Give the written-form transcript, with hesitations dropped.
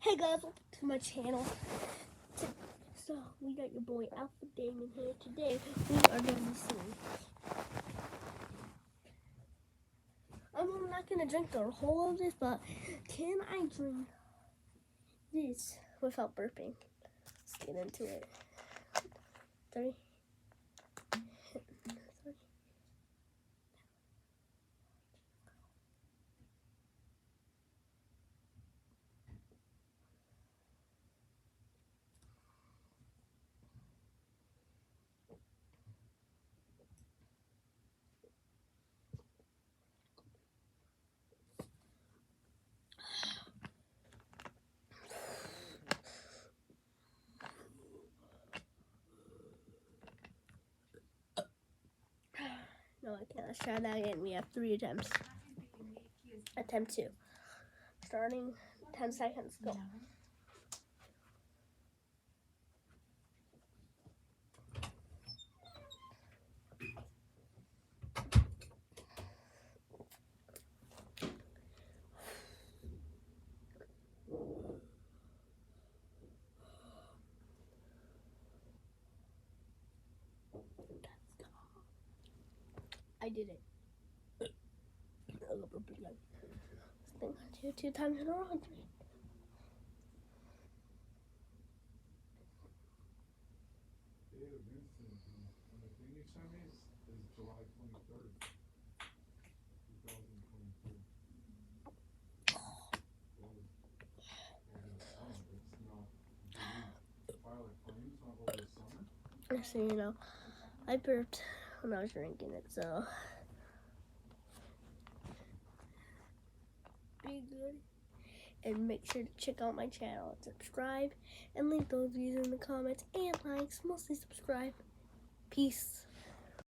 Hey guys, welcome to my channel. So we got your boy Alpha Damon here. Today we are going to be seeing. I'm not going to drink the whole of this, but can I drink this without burping? Let's get into it. 3. No, I can't. Let's try that again. We have 3 attempts. Attempt 2. Starting 10 seconds. Go. I did it. Two times in a row. July 23rd, 2022. So, I burped when I was drinking it, so be good. And make sure to check out my channel and subscribe and leave those views in the comments and likes. Mostly subscribe. Peace.